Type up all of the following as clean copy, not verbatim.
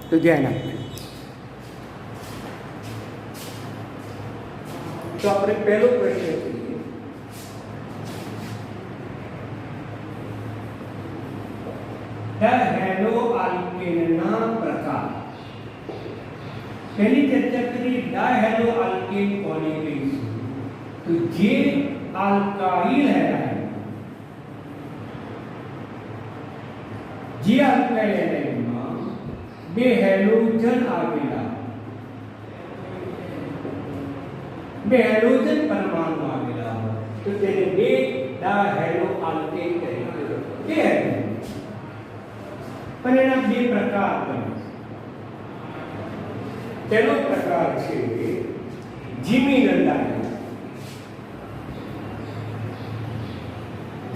તો ધ્યાન આપજો. તો આપણે પહેલો પ્રશ્ન જોઈએ. હેલો આલ્કેનના પ્રકાર. પહેલી ચર્ચા કરી ડાયહેલો આલ્કેન કોને કહીશું? તો જે આલ્કાઇલ હેલાઇડ, જે આલ્કાઇલ હેલાઇડમાં બે હેલોજન આવેલા, બે હેલોજન પરમાણુ આવેલા હોય તો તેને બે ડાયહેલો આલ્કેન તરીકે ઓળખાય. પણ એના બે પ્રકાર બને. પહેલો પ્રકાર છે જીમિનલ ડાયહેલો.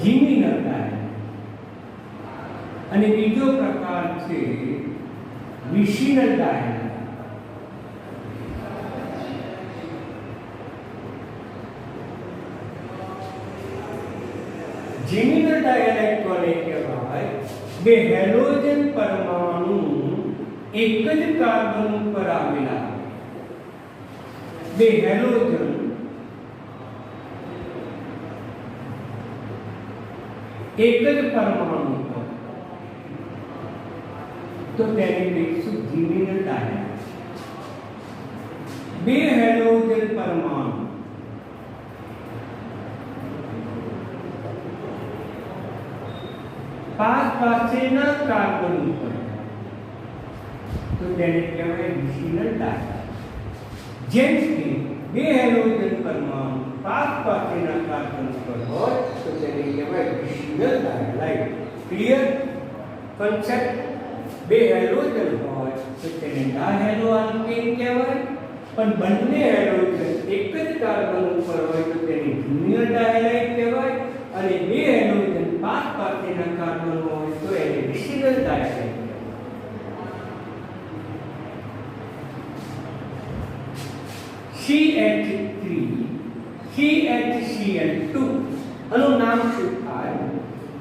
જીમિનલ ડાયહેલો. અને બીજો પ્રકાર છે વિશિનલ ડાયહેલો. જીમિનલ ડાયહેલાઇડ કોને કહેવાય? બે હેલોજન પરમાણુ એક જ કાર્બન ઉપર આવેલા, બે હેલોજન એક જ પરમાણુ પર, તો તેને કહીશું જીમિનલ ડાયહેલાઇડ. બે હેલોજન પરમાણુ પાસેના કાર્બન ઉપર, તો તેને કહેવાય વિશિનલ ડાયહેલાઇડ. જેમ કે બે હેલોજન પરમાણુ પાસેના કાર્બન પર હોય તો તેને કહેવાય વિશિનલ ડાયહેલાઇડ. Clear concept? બે હેલોજન હોય તો તેને ડાયહેલો આલ્કેન કહેવાય. પણ બંને હેલોજન એક જ કાર્બન ઉપર હોય તો તેને જીમિનલ ડાયહેલાઇડ કહેવાય. અને બે હેલોજન પાસેના કાર્બન હોય તો એને વિશિનલ ડાયહેલાઇડ કહેવાય. CH3 CHCl2 આનું નામ શું થાય?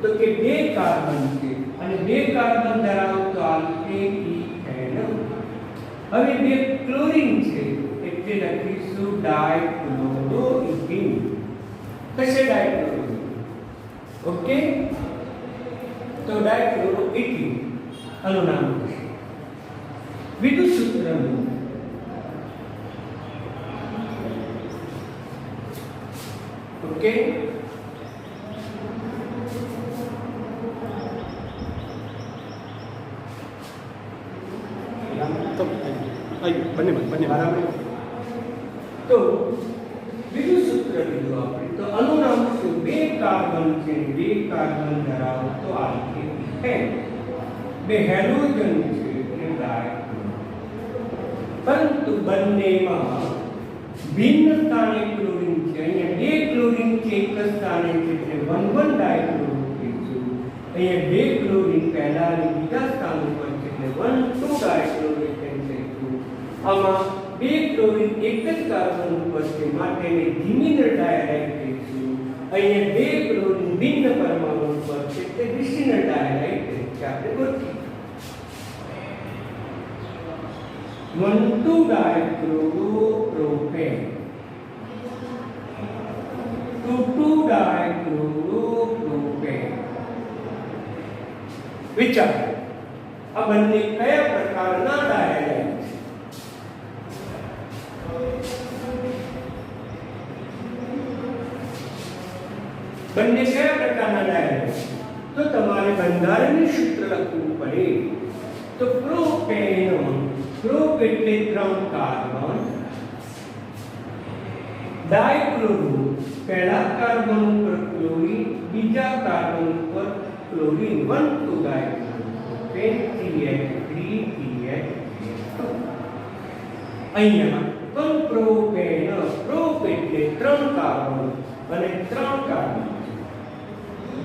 તો કે બે કાર્બન છે અને બે કાર્બન ધરાવતો આલ્કેન ઇથેન. હવે બે ક્લોરીન છે એટલે લખીશું ડાયક્લોરોઇથીન. કશે ડાયક્લોરોઇથીન? ઓકે, તો ડાયક્લોરોઇથીન આનું નામ છે. વિદ્યુત સૂત્રનું ઓકે, બંને બરાબર. તો વિદ્યુત સૂત્ર લીધું આપણે, તો આનું નામ શું? બે કાર્બન છે, બે કાર્બન ધરાવતો આલ્કેન ઇથેન. બે હેલોજન છે એટલે ડાયક્લોરો. પરંતુ બંનેમાં ભિન્ન સ્થાને ક્લોરીન છે. અહીંયા બે ક્લોરીન છે એક જ સ્થાને છે એટલે 1,1 ડાયક્લોરો કહીશું. અહીંયા બે ક્લોરીન પહેલા અને બીજા સ્થાન ઉપર છે એટલે 1,2 ડાયક્લોરોઇથેન કહીશું. આમાં બે ક્લોરીન એક જ કાર્બન ઉપર છે માટે એને જીમિનલ ડાયહેલાઇડ કહીશું. અહીંયા બે ક્લોરીન ભિન્ન પરમાણુ ઉપર છે એટલે વિશિનલ ડાયહેલાઇડ તરીકે આપણે ગોઠવીએ. 1,2 ડાયક્લોરોપ્રોપેન, 2,2 ડાયક્લોરોપ્રોપેન. વિચાર, આ બંને કયા પ્રકારના ડાયહેલાઇડ છે? બંને કયા પ્રકારના ડાયહેલાઇડ છે? તો તમારે બંધારણનું સૂત્ર લખવું પડે. તો પ્રોપેન, પ્રોપ એટલે 3 કાર્બન, ડાયક્લોરો પહેલા કાર્બન ઉપર ક્લોરીન, બીજા કાર્બન ઉપર ક્લોરીન, 1,2 ડાયક્લોરોપ્રોપેન, CH3CH2. અહીંયા પણ પ્રોપેન, પ્રોપ એટલે 3 કાર્બન અને 3 કાર્બન,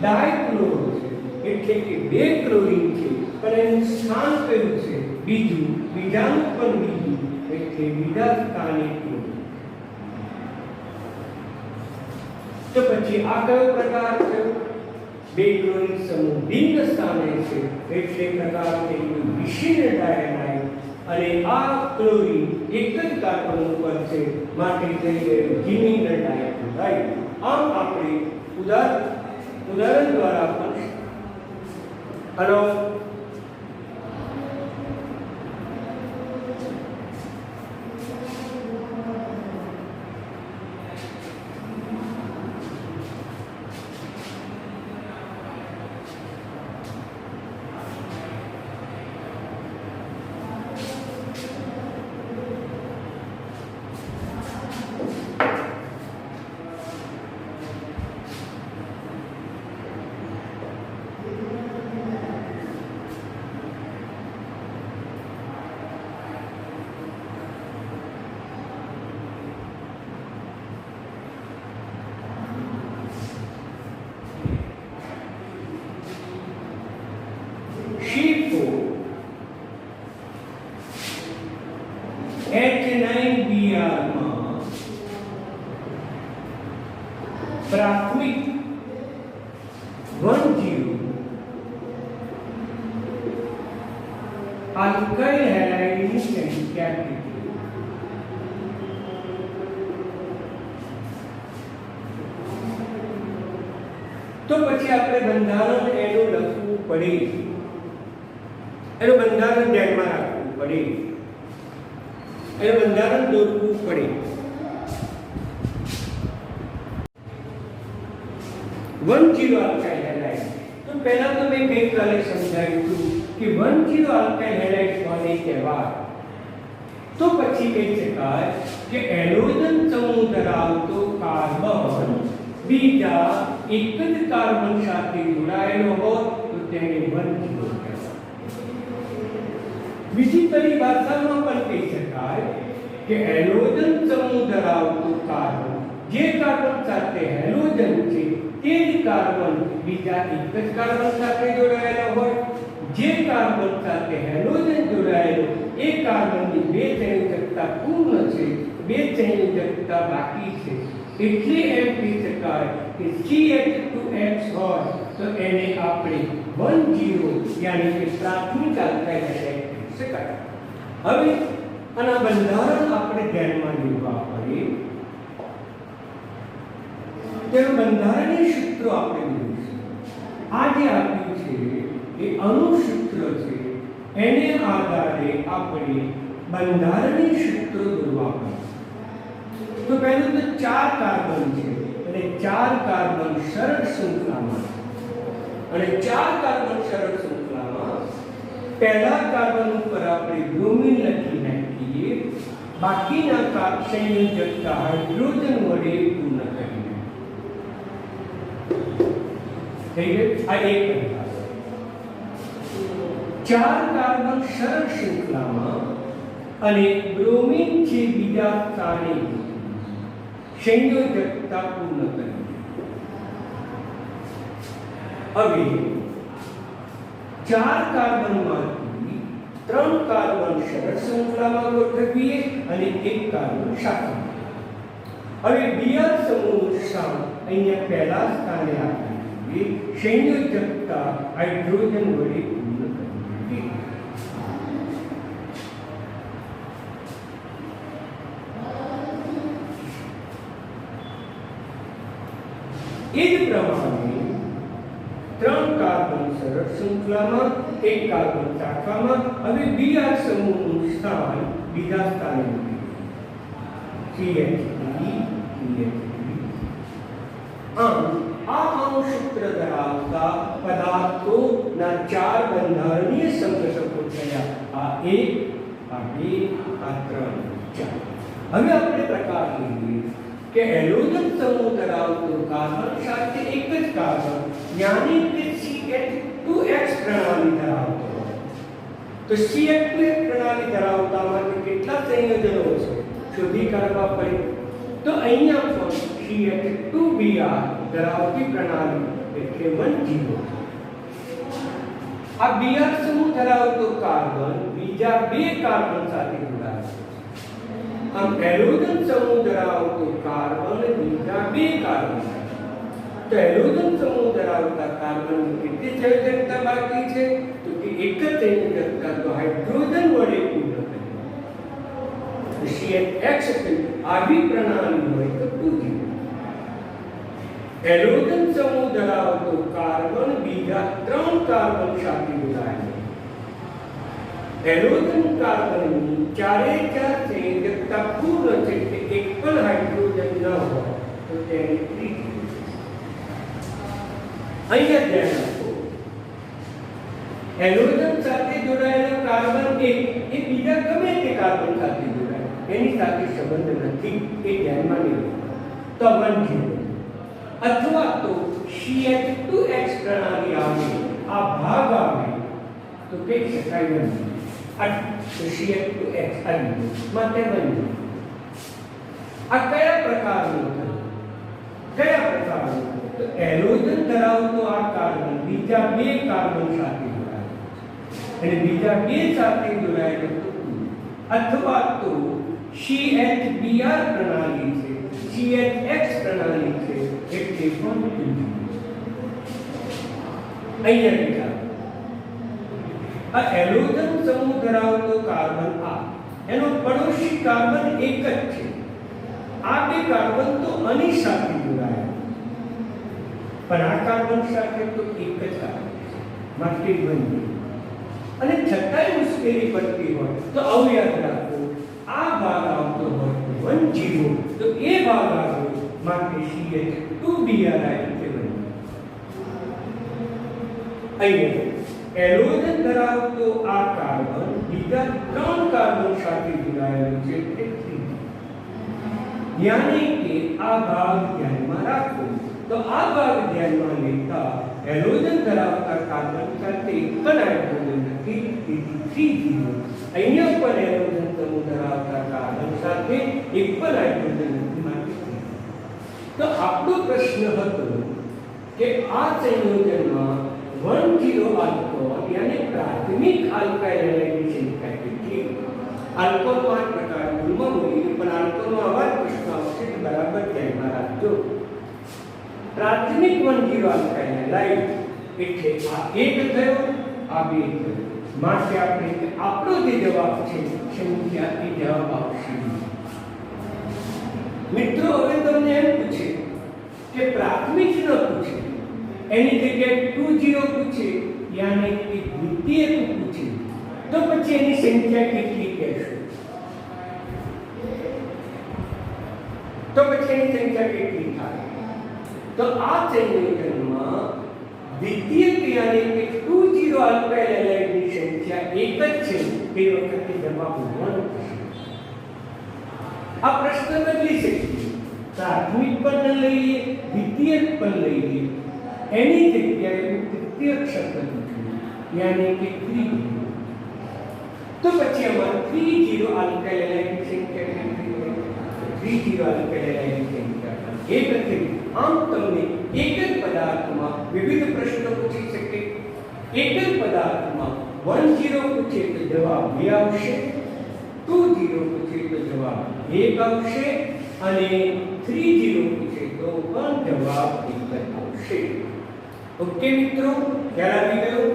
ડાયક્લોરો છે એટલે કે બે ક્લોરીન છે પણ એનું સ્થાન કયું છે? બીજું, બીજાનું પણ બીજું એટલે બીજા સ્થાને ક્લોરીન. તો પછી આ કયો પ્રકાર છે? બે ક્લોરીન સમૂહ ભિન્ન સ્થાને છે એટલે પ્રકાર છે વિશિનલ ડાયહેલાઇડ. અને આ ક્લોરીન એક જ કાર્બન ઉપર છે, માટે થઈ ગયું જીમિનલ ડાયક્લોરાઇડ. આમ આપણે ઉદાહરણ દ્વારા પણ આનો H9Br માં પ્રાથમિક 10 આલ્કાઇલ હેલાઇડની સંખ્યા કેટલી? તો પછી આપણે બંધારણ એનું લખવું પડે, એનું બંધારણ ધ્યાનમાં રાખવું પડે, એનું બંધારણ દોરવું પડે. 1,0 આલ્કાઇલ હેલાઇડ. તો પહેલા તો મેં ગઈકાલે સમજાવ્યું હતું કે 1,0 આલ્કાઇલ હેલાઇડ કોને કહેવાય? તો પછી કહી શકાય કે એલોજન સમૂહ ધરાવતો કાર્બન બીજા એક જ કાર્બન સાથે જોડાયેલો હોય તો તેને 1,0 કહેવાય. બીજી પરિભાષામાં પણ કહી શકાય કે હેલોજન સમૂહ ધરાવતું કાર્બન, જે કાર્બન સાથે હેલોજન છે તે જ કાર્બન બીજા એક જ કાર્બન સાથે જોડાયેલો હોય. જે કાર્બન સાથે હેલોજન જોડાયેલો એ કાર્બનની બે સંયોજકતા પૂર્ણ છે, બે સંયોજકતા બાકી છે. એટલે એમ કહી શકાય કે CH2X હોય તો એને આપણે 1,0 યાની કે પ્રાથમિક આલ્કાઇલ હેલાઇડ કહી શકાય. હવે આના બંધારણ આપણે ધ્યાનમાં લેવા પડે. તેનું બંધારણીય સૂત્રો આપણે જોઈશું. આ જે આપ્યું છે એ અણુસૂત્ર છે, એને આધારે આપણે બંધારણીય સૂત્રો દોરવા પડે. તો પહેલું તો 4 કાર્બન છે અને 4 કાર્બન સરળ શૃંખલામાં, અને 4 કાર્બન સરળ શૃંખલામાં પહેલા કાર્બન ઉપર આપણે બ્રોમિન લખી નાખીએ, બાકીના સંયોજકતા હાઇડ્રોજન વડે પૂર્ણ કરીને થઈ ગયું. આ એક પરિભાષા. 4 કાર્બન સરળ શૃંખલામાં અને બ્રોમિન છે બીજા સ્થાને સંયોજકતા પૂર્ણ કરી. હવે 4 કાર્બનમાંથી 3 કાર્બન સરળ શૃંખલામાં ગોઠવીએ અને 1 કાર્બન શાખામાં. હવે Br સમૂહનું સ્થાન અહીંયા પહેલા સ્થાને આપીએ, સંયોજકતા હાઇડ્રોજન વડે પૂર્ણ કરીએ. એ જ પ્રમાણે 3 કાર્બન સરળ શૃંખલામાં, 1 કાર્બન શાખામાં. હવે Br સમૂહનું સ્થાન બીજા સ્થાને મૂકીએ, CH3. આમ આ અણુસૂત્ર ધરાવતા પદાર્થોના 4 બંધારણીય સંઘટકો થયા. આ 1, આ 2, આ 3, 4. હવે આપણે પ્રકાર લઈએ કે હેલોજન સમૂહ ધરાવતો કાર્બન સાથે એક જ કાર્બન યાની કે CH2X પ્રણાલી ધરાવતો હોય તો CH2X પ્રણાલી ધરાવતામાંથી કેટલા સંયોજનો છે શોધી કાઢવા પડે. તો અહીંયા પણ CH2Br ધરાવતી પ્રણાલી એટલે 1,0. આ Br સમૂહ ધરાવતો કાર્બન બીજા 2 કાર્બન સાથે જોડાયેલો છે. આમ હેલોજન સમૂહ ધરાવતો કાર્બન બીજા 2 કાર્બન. તો હેલોજન સમૂહ ધરાવતા કાર્બનની કેટલી સંયોજકતા બાકી છે? તો કે એક જ સંયોજકતા તો હાઇડ્રોજન વડે પૂર્ણ કરી. CH આવી પ્રણાલી હોય તો 2 હેલોજન સમૂહ ધરાવતો કાર્બન બીજા 3 કાર્બન સાથે જોડાયેલો હેલોજન કાર્બનની ચારે ચાર સંયોજકતા પૂર્ણ છે કે એક પણ હાઇડ્રોજન ન હોય તો તેને ત્રીજું અહીંયા ધ્યાન આપો હેલોજન સાથે જોડાયેલો કાર્બન એ બીજા ગમે તે કાર્બન સાથે જોડાય એની સાથે સંબંધ નથી એ ધ્યાનમાં લેવું તો 1 અથવા તો CH2X પ્રણાલી આવે આ ભાગ આવે તો કહી શકાય નથી આ CH2X આવી માટે બની આ કયા પ્રકારનું તો હેલોજન ધરાવતો આ કાર્બન બીજા 2 કાર્બન સાથે જોડાય અને બીજા 2 સાથે જોડાયેલો અથવા તો CHBr પ્રણાલી છે CHX પ્રણાલી છે એટલે પણ અહીંયા વિચારો આ હેલોજન સમૂહ ધરાવતો કાર્બન આ એનો પડોશી કાર્બન એક જ છે આ 2 કાર્બન તો આની સાથે જોડાયા પણ આ કાર્બન સાથે તો એક જ કાર્બન છે માટે બની અને છતાંય મુશ્કેલી પડતી હોય તો આવું યાદ રાખો આ ભાગ આવતો હોય 10 તો એ ભાગ આવે માટે CH2Br એટલે બની અહીંયા હેલોજન ધરાવતો આ કાર્બન બીજા 3 કાર્બન સાથે જોડાયેલો છે એટલે યાની કે આ ભાગ ધ્યાનમાં રાખો તો આ ભાગ ધ્યાનમાં લેતા હેલોજન ધરાવતા કાર્બન સાથે એક પણ હાઇડ્રોજન નથી તેથી 3 અહીંયા પણ હેલોજન સમૂહ ધરાવતા કાર્બન સાથે એક પણ હાઇડ્રોજન નથી માટે તો આપણો પ્રશ્ન હતો કે આ સંયોજનમાં 10 આલ્કોહોલ યાની પ્રાથમિક આલ્કાઇલ હેલાઇડની સંખ્યા કેટલી આલ્કોહોલ 5 પ્રકાર ભૂલમાં બોલીએ પણ આલ્કોહોલનો આવા પ્રશ્ન આવશે તો બરાબર ધ્યાનમાં રાખજો પ્રાથમિક 10 આલ્કાઇલ હેલાઇડ એટલે આ 1 થયો આ 2 થયો માટે આપણે આપણો જે જવાબ છે સંખ્યા એ જવાબ આવશે મિત્રો હવે તમને એમ પૂછે કે પ્રાથમિક ન પૂછે એની જગ્યાએ 20 પૂછે યાની કે દ્વિતીય પૂછે તો પછી એની સંખ્યા કેટલી કહેશો તો પછી એની સંખ્યા કેટલી થાય તો આ સંયોજનમાં દ્વિતીય યાની કે 20 આલ્કાઇલ હેલાઇડની સંખ્યા એક જ છે તે વખતે જવાબ 1 થશે આ પ્રશ્ન બદલી શકીએ પ્રાથમિક પણ લઈએ દ્વિતીય પણ લઈએ એની જગ્યાએ તૃતીય શબ્દ મૂક્યું યાની કે 3 તો પછી અમારે 30 આલ્કાઇલ હેલાઇડની સંખ્યા કેટલી 30 આલ્કાઇલ હેલાઇડની સંખ્યા એક હતી આમ તમને એક જ પદાર્થમાં વિવિધ પ્રશ્નો પૂછી શકે એક જ પદાર્થમાં 10 પૂછે તો જવાબ 2 આવશે 20 પૂછે તો જવાબ 1 આવશે અને 30 પૂછે તો પણ જવાબ 1 જ આવશે ઓકે મિત્રો ખ્યાલ આવી ગયો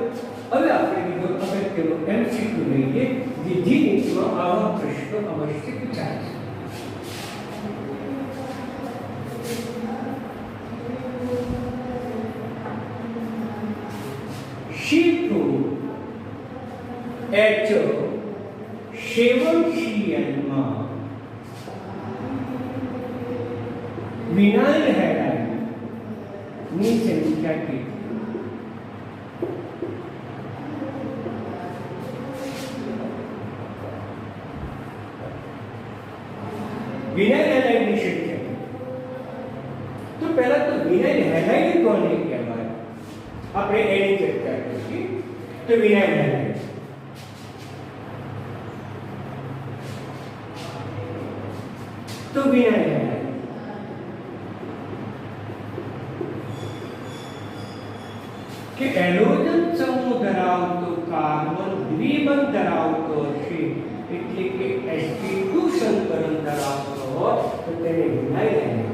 હવે આપણે બીજો અગત્યનો MCQ લઈએ જે જીનીમાં આવા પ્રશ્નો અવશ્ય પૂછાય છે C2H7Cl માં વિનાઇલ હેલાઇડ ની સંખ્યા કેટલી વિનાઇલ હેલાઇડની સંખ્યા તો પહેલા તો વિનાઇલ હેલાઇડ કોને કહેવાય આપણે એની ચર્ચા કરીએ તો વિનાઇલ હેલાઇડ તો વિનાઇલ હેલાઇડ કે હેલોજન સમૂહ ધરાવતો કાર્બન દ્વિબંધ ધરાવતો છે એટલે કે sp2 સંકરણ ધરાવતો હોય તો તેને વિનાઇલ હેલાઇડ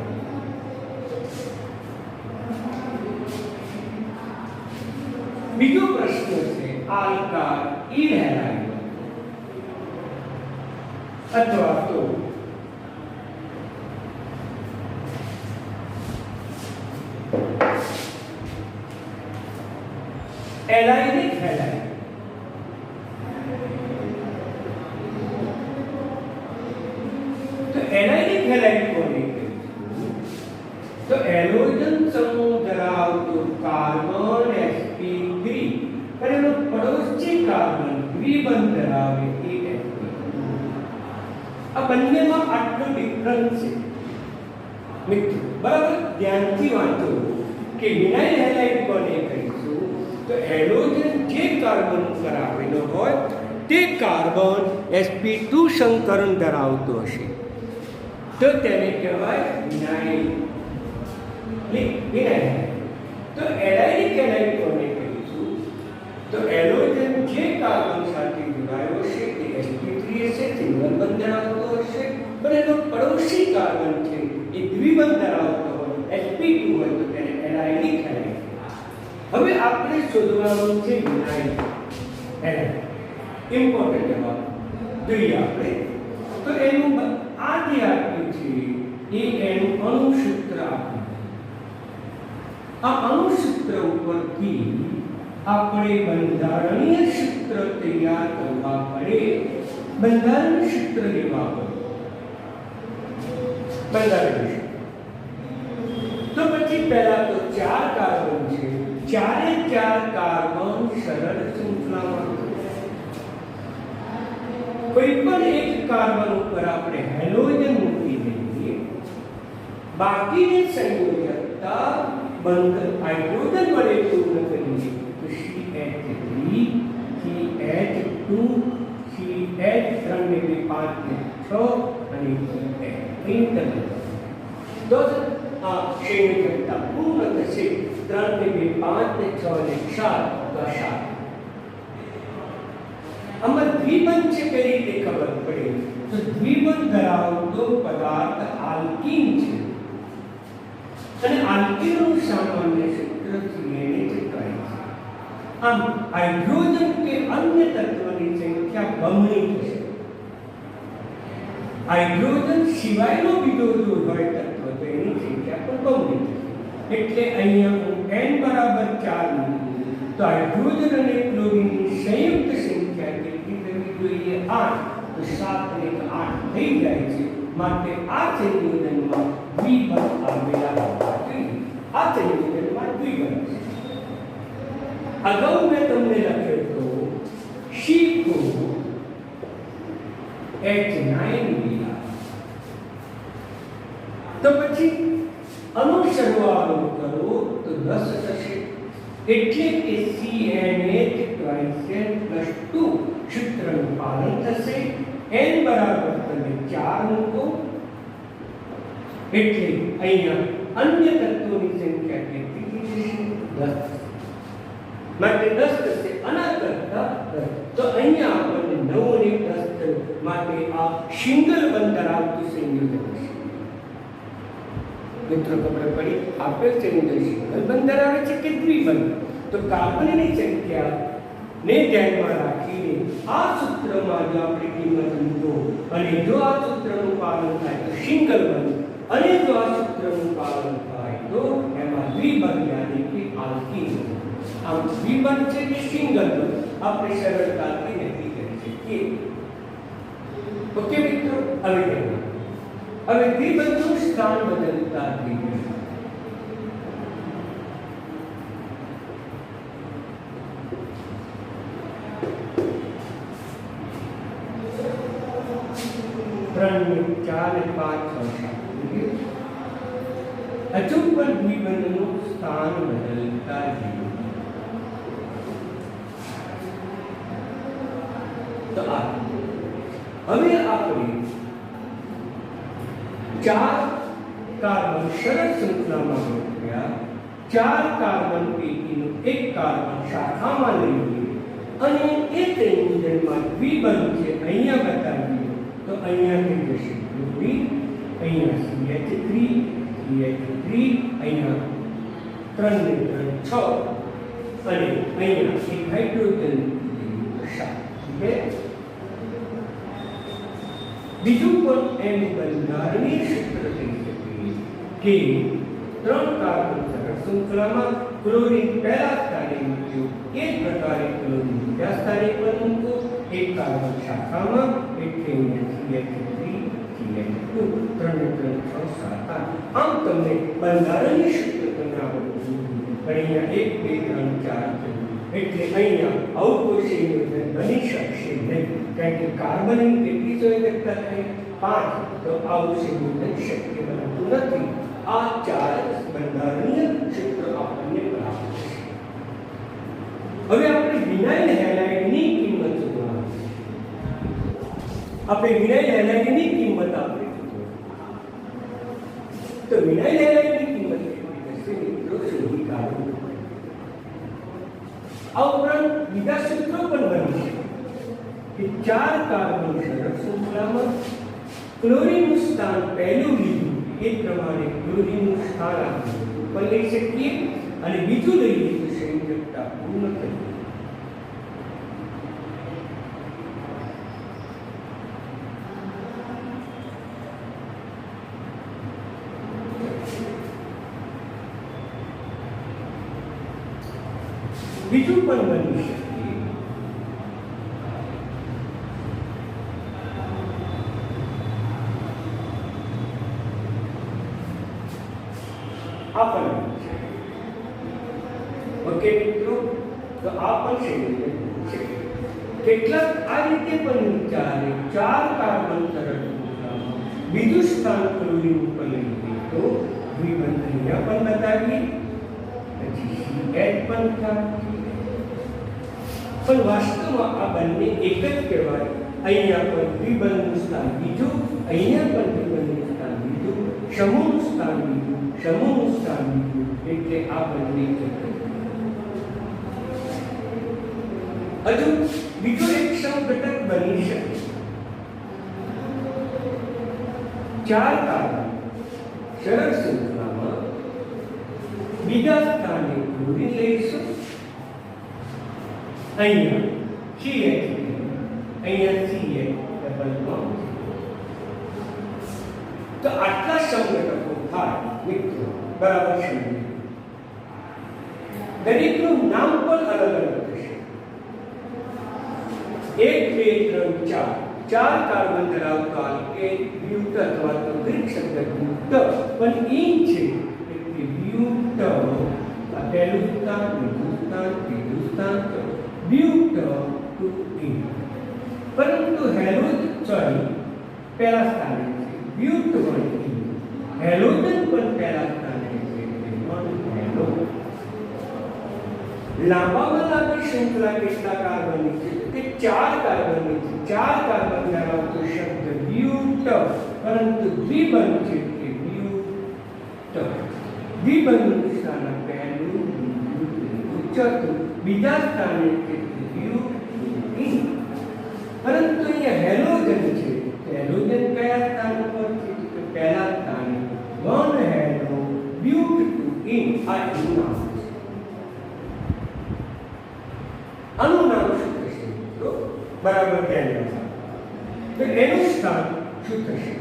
બીજો પ્રશ્ન છે આલ્કાઇલ હેલાઇડ અથવા તો એલાઇનિક હેલાઇડ. તો એલાઇનિક હેલાઇડ કોને કહીશું? તો એલોજન સમૂહ ધરાવતો કાર્બન sp3 અને એનો પડોશી કાર્બન દ્વિબંધ ધરાવે એ sp2. આ બંનેમાં આટલો ડિફરન્સ છે મિત્રો, બરાબર? ધ્યાનથી વાંચો કે વિનાઇલ હેલાઇડ કોને કહીશું? તો એલોજન જે કાર્બન ઉપર આવેલો હોય તે કાર્બન sp2 સંકરણ ધરાવતો હશે તો તેને કહેવાય વિનાઇલ. તો એલાઇનિક હેલાઇડ કોને કહીશું? તો એલોજન જે કાર્બન સાથે જોડાયો છે તે sp3 હશે, સિંગલ બંધ ધરાવતો હશે, પણ એનો પડોશી કાર્બન છે એ દ્વિબંધ ધરાવતો હોય, sp2 હોય તો તેને એલાઇનિક હેલાઇડ. હવે આપણે શોધવાનું છે વિનાઇલ હેલાઇડ. ઇમ્પોર્ટન્ટ જવાબ જોઈએ આપણે. તો એનું આ જે આપ્યું છે એ એનું અણુસૂત્ર આપ્યું. આ અણુસૂત્ર ઉપરથી આપણે બંધારણીય સૂત્ર તૈયાર કરવા પડે. બંધારણીય સૂત્ર લેવા પડે. બંધારણીય તો પછી પહેલા તો 4 કાર્બન છે, ચારે 4 કાર્બન સરળ શૃંખલામાં. કોઈ પણ એક કાર્બન ઉપર આપણે હેલોજન મૂકી દઈએ, બાકીની સંયોજકતા બંધ હાઇડ્રોજન વડે પૂર્ણ કરીએ તો CH3 CH2 CH 3 ને 5 ને 6 અને ઇન્ટરનલ તો આ સંયોજકતા પૂર્ણ થશે. 3 ને 5 ને 6 ને 7 તો 7. આમાં દ્વિબંધ છે કઈ રીતે ખબર પડે? તો દ્વિબંધ ધરાવતો પદાર્થ આલ્કીન છે અને આલ્કીનનું સામાન્ય સૂત્ર CnH છે. આમ હાઇડ્રોજન કે અન્ય તત્વની સંખ્યા બમણી થશે. હાઇડ્રોજન સિવાયનો બીજો જો હોય તત્વ તો એની સંખ્યા પણ બમણી થશે. એટલે અહીંયા હું n બરાબર 4 મૂકું તો હાઇડ્રોજન અને ક્લોરીનની સંયુક્ત સંખ્યા કેટલી થવી જોઈએ? 8. તો 7 ને 8 થઈ જાય છે. માટે આ સંયોજનમાં દ્વિબંધ આવેલા હોવા જોઈએ. આ સંયોજનમાં દ્વિબંધ છે. અગાઉ મેં તમને લખ્યો હતો C4H9 તો પછી અનુસરવાનો કરો તો 10 થશે. એટલે કે CnH2n+2 સૂત્રનું પાલન થશે. n બરાબર તમે 4 મૂકો એટલે અહીંયા અન્ય તત્વોની સંખ્યા કેટલી છે? 10. માટે 10 થશે. આના કરતા 10 તો અહીંયા આપણને 9 અને 10 થયું. માટે આ સિંગલ બંધ ધરાવતું સંયોજન છે. મિત્રો ખબર પડી? આપેલ સંયોજન સિંગલ બંધ ધરાવે છે કે દ્વિબંધ? તો કાર્બનની સંખ્યા ને ધ્યાનમાં રાખીને આ સૂત્રમાં જો આપણે કિંમત મૂકો અને જો આ સૂત્રનું પાલન થાય તો સિંગલ બંધ, અને જો આ સૂત્રનું પાલન થાય તો એમાં દ્વિબંધ યાની કે આલ્કીન. આમ દ્વિબંધ છે કે સિંગલ બંધ આપણે સરળતાથી નક્કી કરી શકીએ. ઓકે મિત્રો, હવે દ્વિબંધનું સ્થાન બદલતા થઈ ગયું. અચૂક પર દ્વિબંધનું સ્થાન બદલતા જઈએ. તો હવે આપણે 4 કાર્બન સરળ શૃંખલામાં ગોઠવ્યા. 4 કાર્બન પૈકીનું એક કાર્બન શાખામાં લઈએ અને એ સંયોજનમાં દ્વિબંધ છે અહીંયા બતાવીએ તો અહીંયા થઈ જશે ક્લોરીન, અહીંયા CH3 અહીંયા 3 ને 3 6 અને અહીંયા એક હાઇડ્રોજન છે. બીજું પણ એનું બંધારણીય સૂત્ર થઈ શકે કે 3 કાર્બન સરળ શૃંખલામાં ક્લોરીન પહેલા સ્થાને મૂક્યો એ જ પ્રકારે ક્લોરીન બીજા સ્થાને પણ મૂકો એક કાર્બન શાખામાં એટલે CH3 3 3 6 7 8 આમ તમને બંધારણીય સૂત્ર તમને આવડતું અહીંયા 1 2 3 4 એટલે અહીંયા આવું કોઈ સંયોજન બની શકશે નહીં કારણ કે કાર્બનની કેટલી સંયોજકતા થાય 5 તો આવું સંયોજન શક્ય બનતું નથી આ 4 બંધારણીય સૂત્ર આપણને પ્રાપ્ત છે હવે આપણે વિનાઇલ હેલાઇડની કિંમત શોધવાની આપણે વિનાઇલ હેલાઇડની કિંમત આપણે તો વિનાઇલ હેલાઇડની કિંમત કેટલી હશે મિત્રો શોધી કાઢો આ ઉપરાંત બીજા સૂત્રો પણ બની છે કે 4 કાર્બન શરત શૃંખલામાં ક્લોરીનનું સ્થાન પહેલું લીધું એ પ્રમાણે ક્લોરીનનું સ્થાન આપણે ઉપર લઈ શકીએ અને બીજું લઈએ તો સંયોજકતા પૂર્ણ કરીએ બીજું પણ બની શકે આ પણ ઓકે મિત્રો તો આ પણ છે કેટલાક આ રીતે પણ વિચારે 4 કાર્બન શરત બીજું સ્થાન ક્લોરીન ઉપર લઈએ તો દ્વિબંધ અહીંયા પણ બતાવીએ પછી CH પણ થાય પણ વાસ્તવમાં આ બંને એક જ કહેવાય અહીંયા પણ દ્વિબંધનું સ્થાન બીજું અહીંયા પણ દ્વિબંધનું સ્થાન બીજું સમૂહનું સ્થાન બીજું સમૂહનું સ્થાન બીજું એટલે આ બંને એક હજુ બીજો એક સમઘટક બની શકે 4 કાર્બન શરત શૃંખલામાં બીજા સ્થાને ક્લોરીન લઈશું અહીંયા CH અહીંયા CH ડબલ બોન્ડ તો આટલા સમઘટકો થાય મિત્રો બરાબર સમજો દરેકનું નામ પણ અલગ અલગ થશે 1 2 3 4 4 કાર્બન ધરાવતા આલ્કેન બ્યુટ અથવા તો ગ્રીક શબ્દ બ્યુટ પણ ઈન છે એટલે બ્યુટ આ પહેલું સ્થાન બીજું સ્થાન ત્રીજું સ્થાન બ્યુટ ટુ ઈન પરંતુ હેલોજન સોરી પહેલા સ્થાને છે બ્યુટ વન ઈન હેલોજન પણ પહેલા સ્થાને છે એટલે નોન હેલો લાંબામાં લાંબી શ્રૃંખલા કેટલા કાર્બનની છે તે 4 કાર્બનની છે 4 કાર્બન ધરાવતો શબ્દ બ્યુટ પરંતુ દ્વિબંધ છે કે બ્યુટ દ્વિબંધનું સ્થાન પહેલું બીજું ચોથું બીજા સ્થાને છે બ્યુટ પરંતુ અહીંયા હેલોજન છે હેલોજન કયા સ્થાન પર છે તો પહેલા સ્થાને નોન હેલો બ્યુટ ટુ ઇન આ એનું નામ છે આનું નામ શું થશે તો બરાબર ધ્યાન રાખો તો એનું સ્થાન શું થશે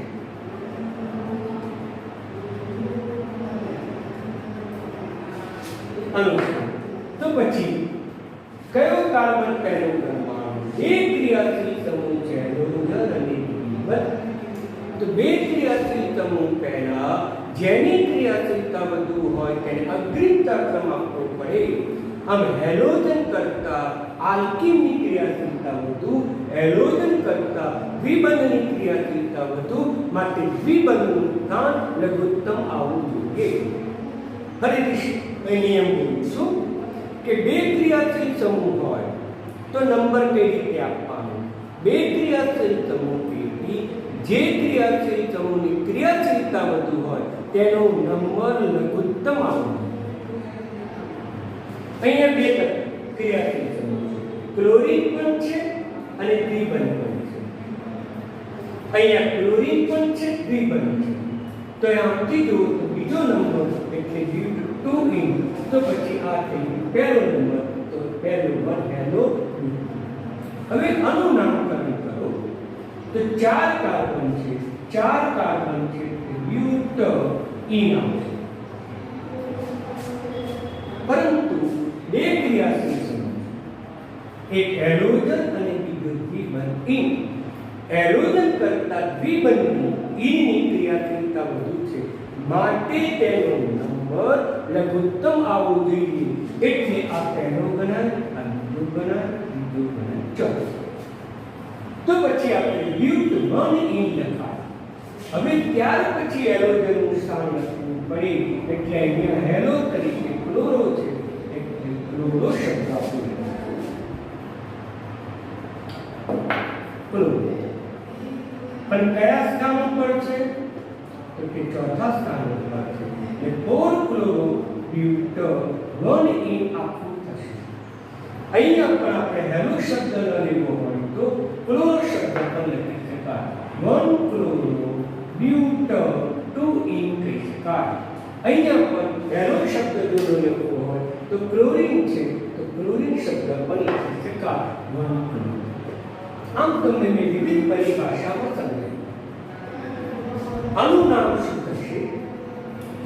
અનુસ્થાન તો પછી કયો કાર્બન પહેલો પરમાણુ બે ક્રિયાશીલ સમૂહ છે હાઇડ્રોજન અને દ્વિબંધ તો બે ક્રિયાશીલ સમૂહ પહેલા જેની ક્રિયાશીલતા વધુ હોય તેને અગ્રિમતા ક્રમ આપવો પડે આમ હેલોજન કરતા આલ્કીનની ક્રિયાશીલતા વધુ હેલોજન કરતા દ્વિબંધની ક્રિયાશીલતા વધુ માટે દ્વિબંધનું સ્થાન લઘુત્તમ આવવું જોઈએ ફરીથી નિયમ બોલીશું કે બે ક્રિયાશીલ સમૂહ હોય તો નંબર કઈ રીતે આપવાનો બે ક્રિયાશીલ સમૂહ પૈકી જે ક્રિયાશીલ સમૂહની ક્રિયાશીલતા વધુ હોય તેનો નંબર લઘુત્તમ આવવો અહીંયા બે ક્રિયાશીલ સમૂહ છે ક્લોરીન પણ છે અને દ્વિબંધ પણ છે અહીંયા ક્લોરીન પણ છે દ્વિબંધ છે તો આમથી જો બીજો નંબર એટલે બ્યુટ 2 ઇન તો પછી આ થઈ પહેલો નંબર તો પહેલો વન હેલો હવે આનું નામકરણ કરો તો 4 કાર્બન છે 4 કાર્બન છે બ્યુટ ઇન આવશે પરંતુ બે ક્રિયાશીલ સમૂહ, એક હેલોજન અને બીજો દ્વિબંધ. હેલોજન કરતા દ્વિબંધની ઈનની ક્રિયાશીલતા વધુ છે, માટે તેનો નંબર લઘુત્તમ આવવો જોઈએ. એટલે આ પહેલો ગણાય, આ બીજો ગણાય, બીજો ગણાય, ચોથો. તો પછી આપણે લ્યુટ 1 ઇન લખાય. હવે ત્યાર પછી હેલોજનનું સ્થાન લખવું પડે. એટલે અહીંયા હેલો તરીકે ક્લોરો છે, એટલે ક્લોરો શબ્દ આપણે ક્લોરો. પણ કયા સ્થાન પર છે? તો કે ચોથા સ્થાન પર છે. એટલે 4 ક્લોરો બ્યુટ 1 ઇન આખું થશે. અહીંયા પણ આપણે હેલો શબ્દ ન લેવો હોય તો ક્લોરો શબ્દ પણ લખી શકાય. 1 ક્લોરો બ્યુટ 2 ઇન કહી શકાય. અહીંયા પણ હેલો શબ્દ જો લખવો હોય તો ક્લોરીન છે, તો ક્લોરીન શબ્દ પણ લખી શકાય. 1 ક્લોરો. આમ તમને મેં વિવિધ પરિભાષાઓ સમજાવી. આનું નામ શું થશે?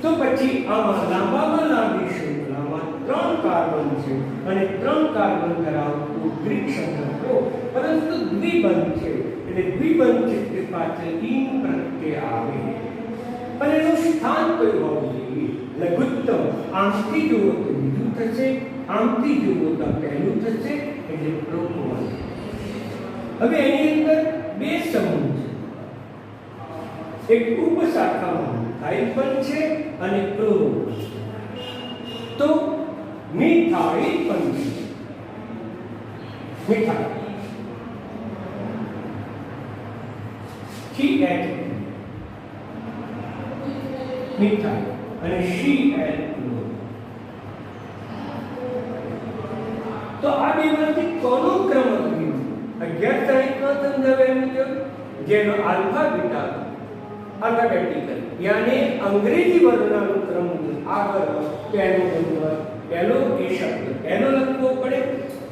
તો પછી આમાં લાંબામાં લાંબી શૃંખલામાં 3 કાર્બન છે અને 3 કાર્બન ધરાવતું ગ્રીક શબ્દ હતો, પરંતુ દ્વિબંધ છે. એટલે દ્વિબંધ છે તે પાછળ ઈન પ્રત્યય આવે. પણ એનું સ્થાન કયું હોવું જોઈએ? લઘુત્તમ. આમથી જુઓ તો બીજું થશે, આમથી જુઓ તો પહેલું થશે, એટલે પ્રોપોવન. હવે એની અંદર બે સમૂહ છે. એક ઉપશાખામાં મિથાઇલ પણ છે અને ક્લોરો. તો મિથાઇલ પણ છે. મિથાઇલ CH મિથાઇલ અને CL ક્લોરો. તો આ બેમાંથી કોનો ક્રમ અગ્નિ 11 તારીખમાં સમજાવ્યા મુજબ જેનો આલ્ફા બીટા alphabetical यानी अंग्रेजी वर्णानुक्रम આગળ પહેલો નંબર પહેલો એ શબ્દ પહેલો લખવો પડે.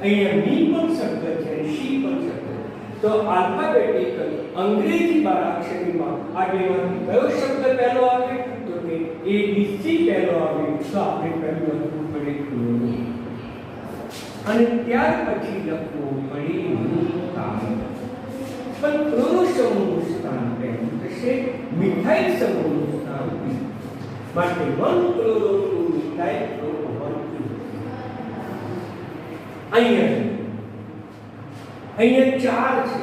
અહીંયા ની પણ શબ્દ છે, શી પણ શબ્દ. તો આલ્ફાબેટિકલ અંગ્રેજી બારાક્ષરીમાં આગળમાંથી કયો શબ્દ પહેલો આવે? તો કે A B C પહેલો આવે. તો આપણે પહેલું લખવું પડે ક્લોરો અને ત્યાર પછી લખવું પડે મિથાઇલ. પણ ક્લોરો સમૂહનું સ્થાન પહેલું થશે, મિથાઇલ સમૂહનું સ્થાન બીજું. માટે 1 ક્લોરો 2 મિથાઇલ ક્લોરો 1 2. અહીંયા 4 છે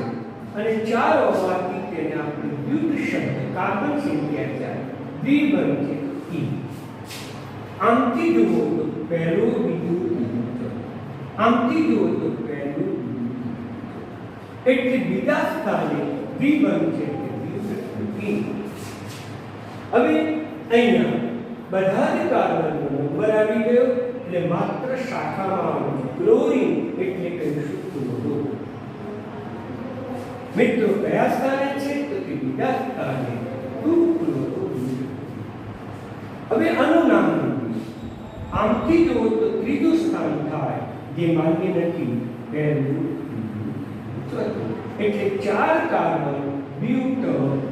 અને 4 હોવાથી તેને આપણે દ્વિબંધ શબ્દ કાર્બન સંખ્યા 4 દ્વિબંધ છે ઈ. આમથી જુઓ તો પહેલું બીજું ત્રીજું. આમથી જુઓ તો પહેલું એટલે બીજા સ્થાને દ્વિબંધ છે. હવે અહીંયા બધા જ કાર્બનનો નંબર આવી ગયો. એટલે માત્ર શાખામાં આવ્યું ક્લોરીન એટલે કહીશું ક્લોરો. મિત્રો કયા સ્થાને છે? તો કે બીજા સ્થાને 2 ક્લોરો. હવે આનું નામ આમથી જુઓ તો ત્રીજું સ્થાન થાય, જે માન્ય નથી. પહેલું એટલે 4 કાર્બન બ્યુટ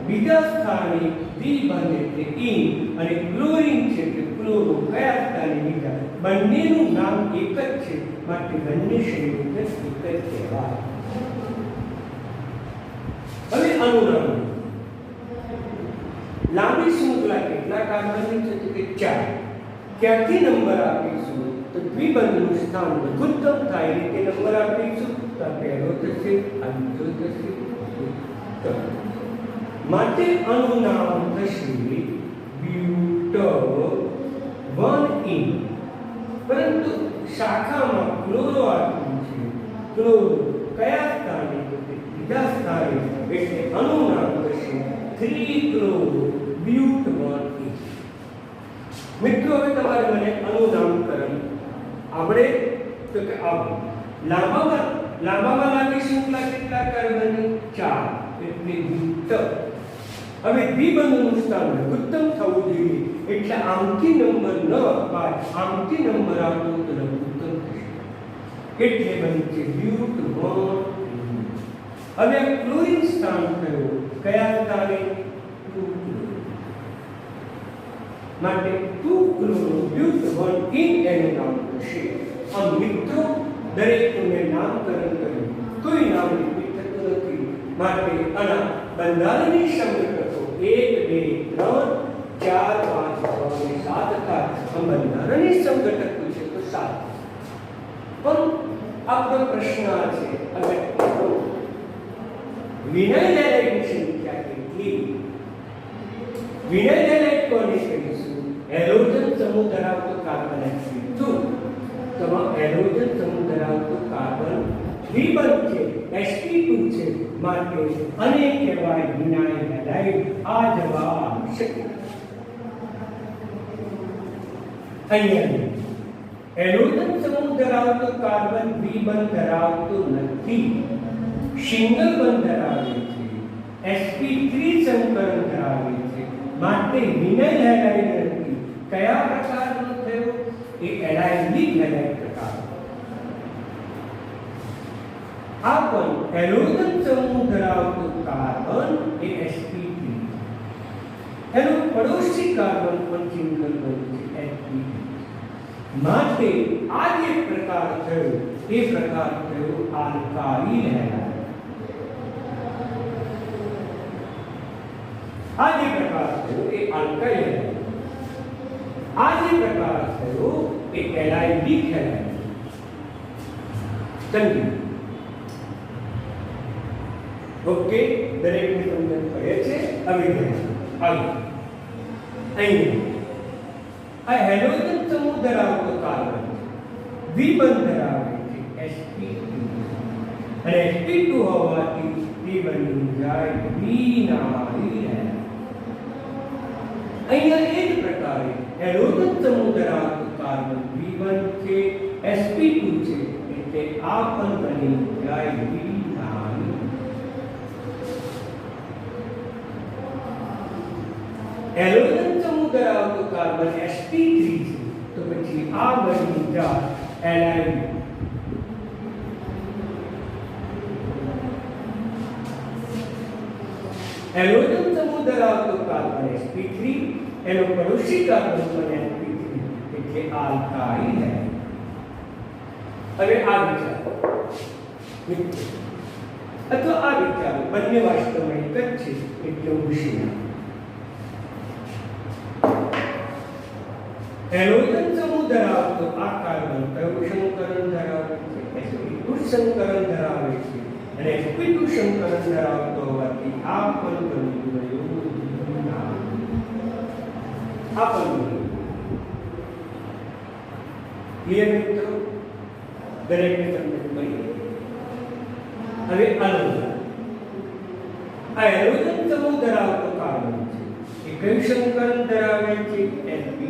બીજા સ્થાને દ્વિબંધ એટલે ઈન અને ક્લોરીન છે કે ક્લોરો કયા સ્થાને બીજા. બંનેનું નામ એક જ છે, માટે બંને સંયુક્ત એક જ કહેવાય. હવે આનું નામ લાંબી શૃંખલા કેટલા કાર્બનની છે? તો કે 4. ક્યાંથી નંબર આપીશું? તો દ્વિબંધનું સ્થાન લઘુત્તમ થાય રીતે નંબર આપીશું. તો પહેલો થશે, આ બીજો થશે. માટે આનું નામ થશે બ્યુટ 1 ઇન. પરંતુ શાખામાં ક્લોરો આપ્યું છે. ક્લોરો કયા સ્થાને? બીજા સ્થાને. એટલે આનું નામ થશે 3 ક્લોરો બ્યુટ 1 ઇન. મિત્રો હવે તમારે મને આનું નામકરણ આવડે? તો કે આવો. લાંબામાં લાંબી શૃંખલા કેટલા કાર્બનની? 4 એટલે બ્યુટ. હવે દ્વિબંધનું સ્થાન લઘુત્તમ થવું જોઈએ. એટલે આમથી નંબર ન અપાય, આમથી નંબર આપો તો લઘુત્તમ થશે. એટલે બનશે બ્યુટ 1. હવે ક્લોરીન સ્થાન થયો કયા સ્થાને? 2 માટે 2 ક્લોરો બ્યુટ 1 ઇન એનું નામ થશે. આમ મિત્રો દરેકનું મેં નામકરણ કર્યું, કોઈ નામ રિપીટ થતું નથી. માટે આના બંધારણની સંગઠકો 1 2 3 4 5 6 અને 7 હતા. આમ બંધારણની સંગઠકો છે તો 7. પણ આપણો પ્રશ્ન આ છે, અગત્યનો વિનય હેલાઇટની સંખ્યા કેટલી? વિનય હેલાઇટ કોને કહીશું? હેલોજન સમૂહ ધરાવતો કાર્બન sp2. તો હેલોજન સમૂહ ધરાવતો કાર્બન દ્વિબંધ છે, sp2 છે. માટે અને કહેવાય વિનાઇલ હેલાઇડ. આ જવાબ આવશે. અહીંયા હેલોજન સમૂહ ધરાવતો કાર્બન દ્વિબંધ ધરાવતો નથી, સિંગલ બંધ ધરાવે છે, sp3 સંકરણ ધરાવે છે. માટે વિનાઇલ હેલાઇડ નથી. કયા પ્રકારનો થયો? એ એલાઇનિક હેલાઇડ પ્રકાર. આ પણ હેલોજન સમૂહ ધરાવતો કાર્બન એ sp3. એનો પડોશી કાર્બન પણ સિંગલ બંધ છે, sp3. માટે આ જે પ્રકાર થયો એ પ્રકાર થયો આલ્કાઇલ હેલાઇડ. આ જે પ્રકાર થયો એ આલ્કાઇલ હેલાઇડ. આ જે પ્રકાર થયો એ એલાઇનિક હેલાઇડ. સમજી? ઓકે, દરેકને સમજણ પડે છે? હવે આગળ અહીંયા આ હેલોજન સમૂહ ધરાવતો કાર્બન દ્વિબંધ ધરાવે છે, sp2. અને sp2 હોવાથી દ્વિબંધ જાય વિનાઇલ હેલાઇડ. અહીંયા એ જ પ્રકારે હેલોજન સમૂહ ધરાવતો કાર્બન દ્વિબંધ છે, sp2 છે. એટલે આ પણ બની જાય વિનાઇલ. હેલોજન સમૂહ ધરાવતો કાર્બન sp3 છે, તો પછી આ બની જાય એલાઇન. હેલોજન સમૂહ ધરાવતો કાર્બન sp3, એનો પડોશી કાર્બન પણ sp3, એટલે આલ્કાઇલ હેલાઇડ. હવે આ વિચારો અથવા આ વિચારો બંને વાસ્તવમાં એક જ છે, એટલે ઉશીના. હેલોજન સમૂહ ધરાવતો આ કાર્બન કયું સંકરણ ધરાવે છે? sp2 સંકરણ ધરાવે છે. અને sp2 સંકરણ ધરાવતો હોવાથી આ પણ બની ગયું આ પણ બની. ક્લિયર મિત્રો? દરેકને સમજ પડી? હવે આ હેલોજન સમૂહ ધરાવતો કાર્બન છે, એ કયું સંકરણ ધરાવે છે? sp.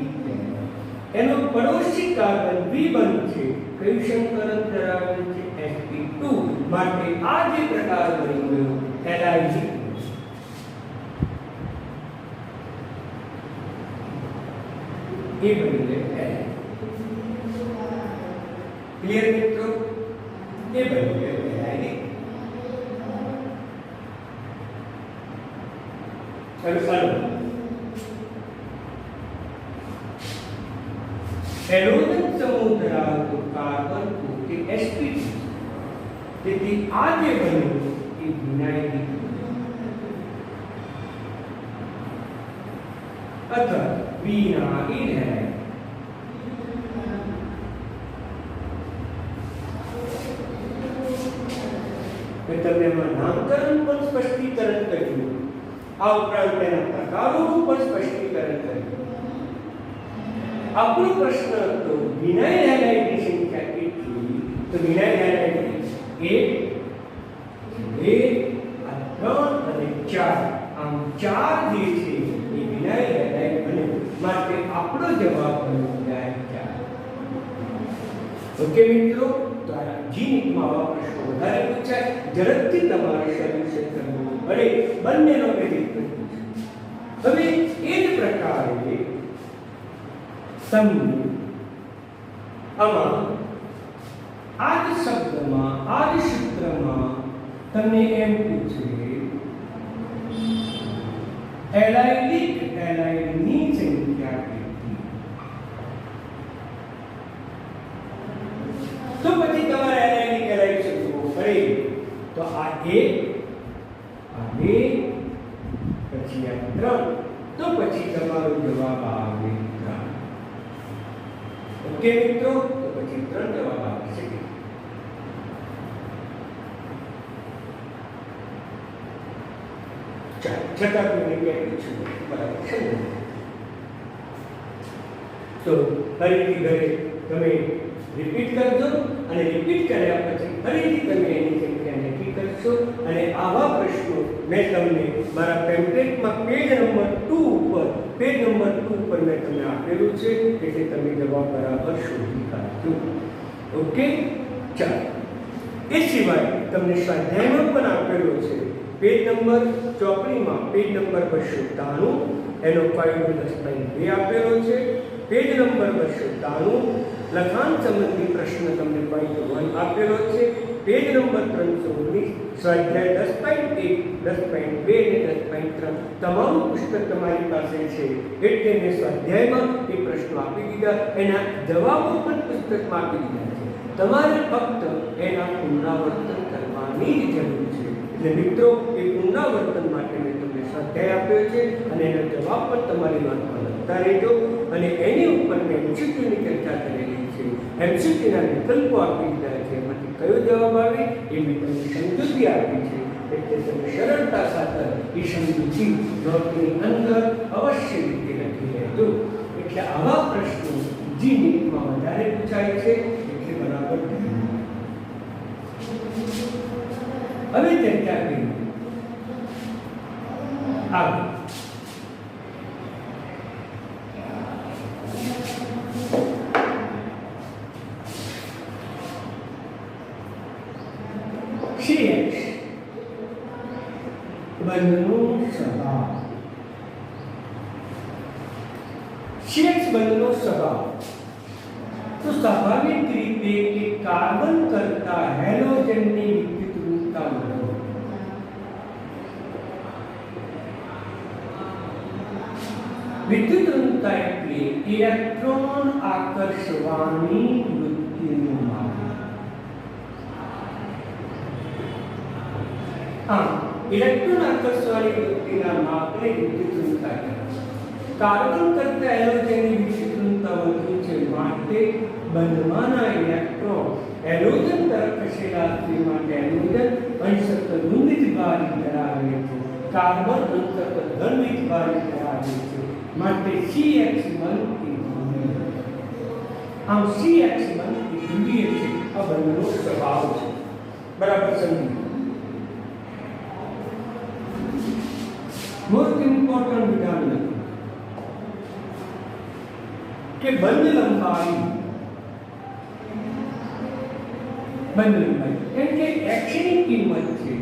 એનો પડોશી કાર્બન દ્વિબંધ છે, કયું સંકરણ ધરાવે છે? sp2. માટે આ જે પ્રકાર બની ગયો એલાઇનિક. એ બની ગયો એલાઇનિક. ક્લિયર મિત્રો? એ બની ગયો એલાઇનિક. હેલોજન સમૂહ ધરાવતો કાર્બન પોતે sp2. તેથી આ જે બન્યું એ વિનાઇલ અથવા વિનાઇલ હેલાઇડ. મેં તમને એમાં નામકરણ પણ સ્પષ્ટીકરણ કર્યું, આ ઉપરાંત તેના પ્રકારોનું પણ સ્પષ્ટીકરણ કર્યું. આપણો પ્રશ્ન હતો વિનાઇલ હેલાઇડની સંખ્યા કેટલી? તો વિનાઇલ હેલાઇડ 1 2 3 અને 4. આમ 4 જે છે એ વિનાઇલ હેલાઇડ બને. માટે આપણો જવાબ બની જાય 4. ઓકે મિત્રો? તો આ જીનીટમાં આવા પ્રશ્નો વધારે પૂછાય, ઝડપથી તમારે સોલ્યુશન કરવું પડે. બંનેનો મેરિટ પૂછવું. હવે એ જ પ્રકારે તમને આમાં આ જ શબ્દમાં આ જ સૂત્રમાં તમને એમ પૂછે એલાઇનિક હેલાઇડની સંખ્યા કેટલી? આ 1 આ 2 પછી આ 3 તો પછી તમારો જવાબ આવે 3. ઓકે મિત્રો, તો પછી 3 જવાબ આવે છે. છતાં કોઈને ક્યાંય પૂછ્યું બરાબર છે ને? તો ફરીથી ઘરે તમે રિપીટ કરજો અને રિપીટ કર્યા પછી ફરીથી તમે એની સંખ્યા નક્કી કરશો. અને આવા પ્રશ્નો મેં તમને મારા પેમ્પલેટમાં પેજ નંબર 2 ઉપર મેં તમને આપેલું છે, એટલે તમે જવાબ બરાબર શોધી કાઢજો. ઓકે, ચાલો. એ સિવાય તમને સ્વાધ્યાયમાં પણ આપેલો છે પેજ નંબર ચોપડીમાં પેજ નંબર 293 એનો ફાયદો 10.2 આપેલો છે. પેજ નંબર 293 લખાણ સંબંધી પ્રશ્ન તમને ફાયદો 1 આપેલો છે. પેજ નંબર 319 સ્વાધ્યાય 10.1 10.2 અને 10.3 તમારું પુસ્તક તમારી પાસે છે, એટલે મેં સ્વાધ્યાયમાં એ પ્રશ્નો આપી દીધા, એના જવાબો પણ પુસ્તકમાં આપી દીધા છે. તમારે ફક્ત એના પુનરાવર્તન કરવાની જ જરૂર છે. એટલે મિત્રો, એ પુનરાવર્તન માટે મેં તમને સ્વાધ્યાય આપ્યો છે અને એના જવાબ પણ તમારી નોંધમાં લખતા રહેજો. અને એની ઉપર મેં MCQની ચર્ચા કરેલી છે, MCQના વિકલ્પો આપી દીધા છે, એમાંથી કયો જવાબ આવે એ મેં તમને સમજૂતી આપી છે, એટલે તમે સરળતા સાથે એ સમજૂતી નોટની અંદર અવશ્ય રીતે લખી લેજો. એટલે આવા પ્રશ્નો જી નીટમાં વધારે પૂછાય છે, એટલે બરાબર. હવે ચર્ચા કરીએ આગળ. CX બંધનો સ્વભાવ. CX બંધનો સ્વભાવ તો સ્વાભાવિક રીતે કે કાર્બન કરતા હેલોજનની વિદ્યુતઋણતા વધુ. વિદ્યુતઋણતા એટલે ઇલેક્ટ્રોન આકર્ષવાની વૃત્તિનું માપ. ઇલેક્ટ્રોન આકર્ષવાની વૃત્તિના માપને વિદ્યુતઋણતા કહેવાય. કાર્બન કરતા હેલોજનની વિદ્યુતઋણતા વધુ છે, માટે બંધમાંના ઇલેક્ટ્રોન હેલોજન તરફ ખસેડાથી માટે હેલોજન અંશતઃ ઋણ વીજભારી ધરાવે છે, કાર્બન અંશતઃ ધન વીજભારી ધરાવે છે, માટે CX બંધ. આમ CX બંધ ધ્રુવીય છે. આ બંધનો સ્વભાવ છે. બરાબર સમજી. મોસ્ટ ઇમ્પોર્ટન્ટ વિધાન કે બંધ લંબાઈ એમ કે X ની કિંમત છે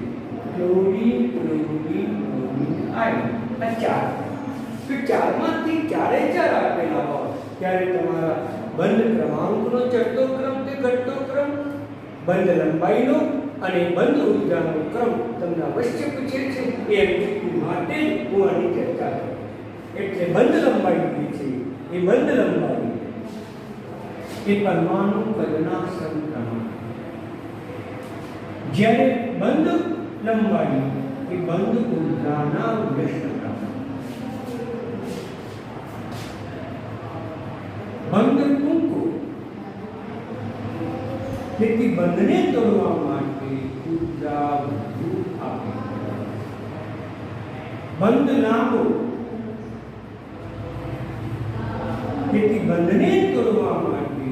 ક્લોરીન ક્લોરીન ક્લોરીન આયન આ 4. તો 4 માંથી 4 આપેલા હોય ત્યારે તમારા બંધ ક્રમાંકનો ચડતો ક્રમ કે ઘટતો ક્રમ, બંધ લંબાઈનો અને બંધ ઉર્જાનો ક્રમ તમને અવશ્ય પૂછે છે. એ MCQ માટે હું આની ચર્ચા કરું. એટલે બંધ લંબાઈ છે, એ બંધ લંબાઈ એ પરમાણુ કદના સમપ્રમાણ. જ્યારે બંધ લંબાઈ એ બંધ ઉર્જાના વ્યસ્ત પ્રમાણ. બંધ ટૂંકો તેથી બંધને તોડવા માટે ઉર્જા વધુ આપે. બંધ લાંબો તેથી બંધને તોડવા માટે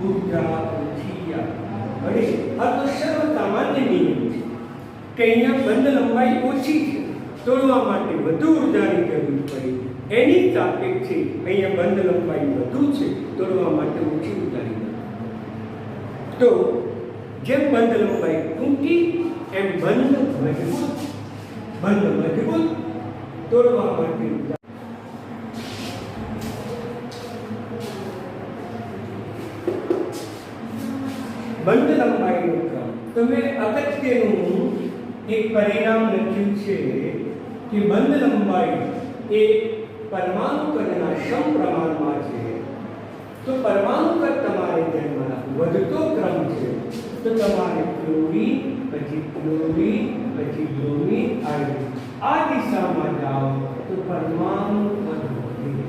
ઉર્જા ઓછી આપે. હવે આ તો સર્વસામાન્ય નિયમ છે કે અહીંયા બંધ લંબાઈ ઓછી છે, તોડવા માટે વધુ ઉર્જાની જરૂર પડે. એની સાપેક્ષે અહીંયા બંધ લંબાઈ વધુ છે, તોડવા માટે ઓછી ઉર્જાની જરૂર. તો જેમ બંધ લંબાઈ ટૂંકી એમ બંધ મજબૂત. બંધ મજબૂત તોડવા માટે બંધ લંબાઈનો ક્રમ. તો મેં અગત્યનું એક પરિણામ લખ્યું છે કે બંધ લંબાઈ એ પરમાણુ કદના સમપ્રમાણમાં છે. તો પરમાણુ કદ તમારે ધ્યાનમાં રાખવું. વધતો ક્રમ છે તો તો તમારે ક્લોરીન, પછી ક્લોરીન, પછી બ્રોમિન આવી આ દિશામાં જાઓ તો પરમાણુ કદ વધે,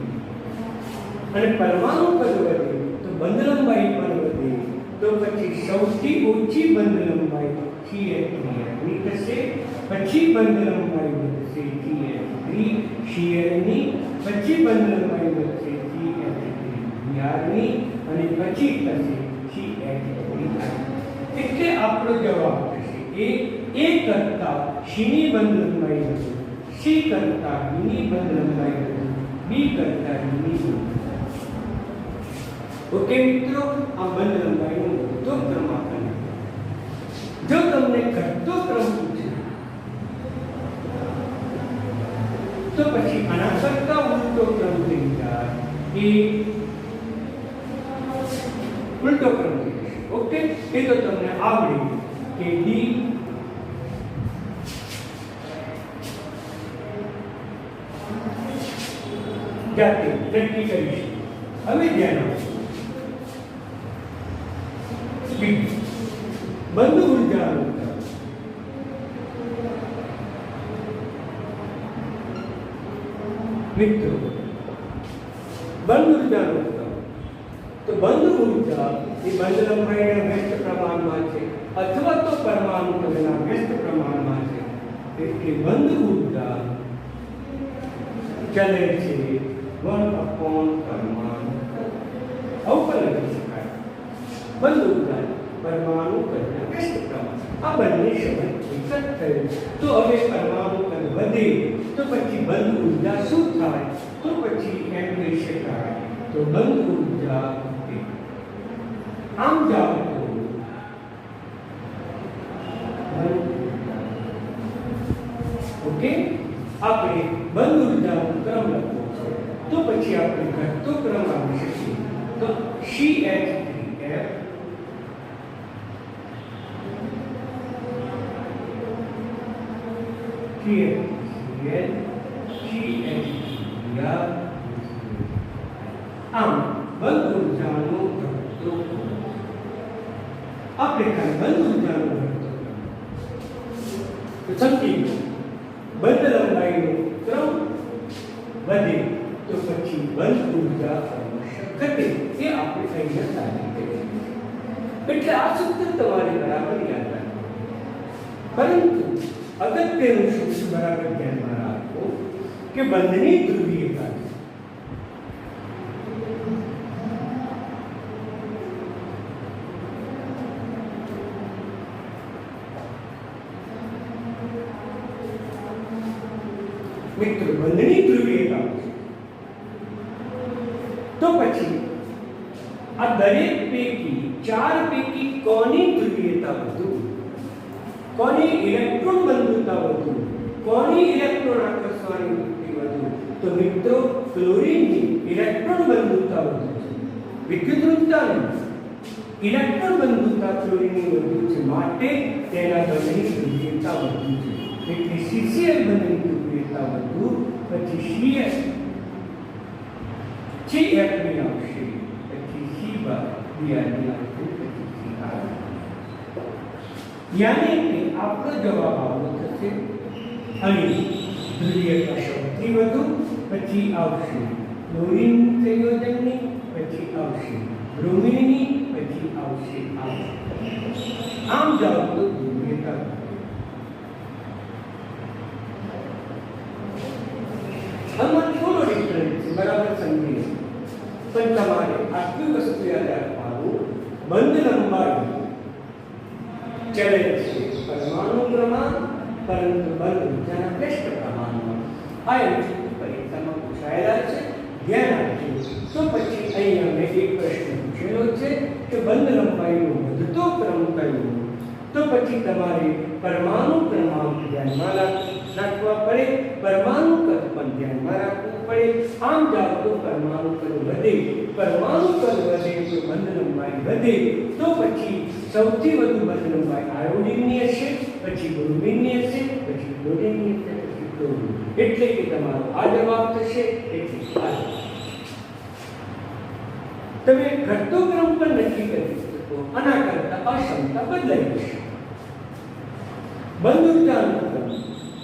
અને પરમાણુ કદ વધે તો બંધ લંબાઈ પણ વધે. તો પછી સૌથી ઓછી બંધ લંબાઈ CH3 થશે, પછી બંધ લંબાઈ વધશે CH3 શિયરની, પછી બંધ લંબાઈ વધશે CH3 ની, અને પછી થશે CH3. એટલે આપણો જવાબ થશે A કરતા C ની બંધ લંબાઈ વધુ, C કરતા B ની બંધ લંબાઈ વધુ, B કરતા D ની બંધ લંબાઈ. ઓકે મિત્રો, આ બંધ લંબાઈનો વધતો ક્રમ આપણને. જો તમને ઘટતો ક્રમ પૂછે તો પછી આના કરતા ઉલટો ક્રમ થઈ જાય, એ ઉલટો ક્રમ થઈ જશે. ઓકે, એ તો તમને આવડે કે D જાતે નક્કી કરીશું. હવે ધ્યાન આપો, બંધ ઉર્જાનો મિત્રો, બંધ ઉર્જાનો તો બંધ ઉર્જા એ બંધ લંબાઈના વ્યસ્ત પ્રમાણમાં છે અથવા તો પરમાણુ કદના વ્યસ્ત પ્રમાણમાં છે. એટલે બંધ ઉર્જા ચલે છે 1/પરમાણુ. આવું પણ લખી શકાય, બંધ ઉર્જા પરમાણુ કદના વ્યસ્ત પ્રમાણ. આ બંને શબ્દ એક જ થયો. તો હવે પરમાણુ કદ વધે તો પછી બંધ ઉર્જા શું થાય? તો પછી એમ કહી શકાય તો બંધ ઉર્જા આમ જાઓ તો ઓકે, આપણે બંધ ઉર્જાનો ક્રમ લખવો છે તો પછી આપણે ઘટતો ક્રમ આપી શકીએ. તો CH3F આમ બંધ ઉર્જાનો ઘટતો ક્રમ. આપણે કાંઈ બંધ ઉર્જાનો ઘટતો ક્રમ તો સમજી લો, બંધ લંબાઈનો ક્રમ વધે તો પછી બંધ ઉર્જા આવશ્યક ઘટે. એ આપણે અહીંયા સાબિત કરીએ. એટલે આ સૂત્ર તમારે બરાબર યાદ રાખવું. પરંતુ અગત્યનું સૂત્ર બરાબર ધ્યાનમાં રાખો કે બંધની ધ્રુવીયતા છે. મિત્રો, બંધની ધ્રુવીયતા તો પછી આ દરેક પૈકી 4 પૈકી કોની ધ્રુવીયતા વધુ, કોની ઇલેક્ટ્રોન બંધુતા વધુ, કોની ઇલેક્ટ્રોન આકર્ષવાની વૃત્તિ વધુ? તો મિત્રો, ક્લોરીનની ઇલેક્ટ્રોન બંધુતા વધુ છે. વિદ્યુત ઋણતા નહીં, ઇલેક્ટ્રોન બંધુતા ક્લોરીનની વધુ છે, માટે તેના બંધની ધ્રુવીયતા વધુ છે. એટલે CCl બંધની ધ્રુવીયતા વધુ, પછી CF ની આવશે, પછી CBr ની આવશે, પછી CR. यानी कि आपको जवाब आवो થશે અહીં ધ્રુવીયતા સૌથી વધુ, પછી આવશે ક્લોરીન સંયોજનની, પછી આવશે બ્રોમિનની, પછી આવશે આમ જાઓ તો ધ્રુવીયતા. આમાં થોડો ડિફરન્સ છે, બરાબર સમજી લો. પણ તમારે આટલી વસ્તુ યાદ રાખવાનું, બંધ લંબાઈ ચલે છે પરમાણુ પ્રમાણ, પરંતુ બંધ ઉર્જાના વ્યસ્ત પ્રમાણમાં. આ એમસીક્યુ પરીક્ષામાં પૂછાયેલા છે, ધ્યાન આપજો. તો પછી અહીંયા મેં એક પ્રશ્ન પૂછેલો છે કે બંધ લંબાઈનો વધતો ક્રમ કયો? તો પછી તમારે પરમાણુ ક્રમાંક ધ્યાનમાં રાખવા પડે, પરમાણુ કદ પણ ધ્યાનમાં રાખવું પડે. આમ જાઓ તો પરમાણુ કદ વધે, પરમાણુ કદ વધે તો બંધ લંબાઈ વધે. તો પછી સૌથી વધુ બંધ લંબાઈ આયોડિનની હશે, પછી બ્રોમિનની હશે, પછી ક્લોરીનની હશે, પછી ક્લોરીન. એટલે કે તમારો આ જવાબ થશે. એટલે આ તમે ઘટતો ક્રમ પણ નક્કી કરી શકો. તો આના કરતા અક્ષમતા બદલાઈ જશે. બંધ ઉર્જા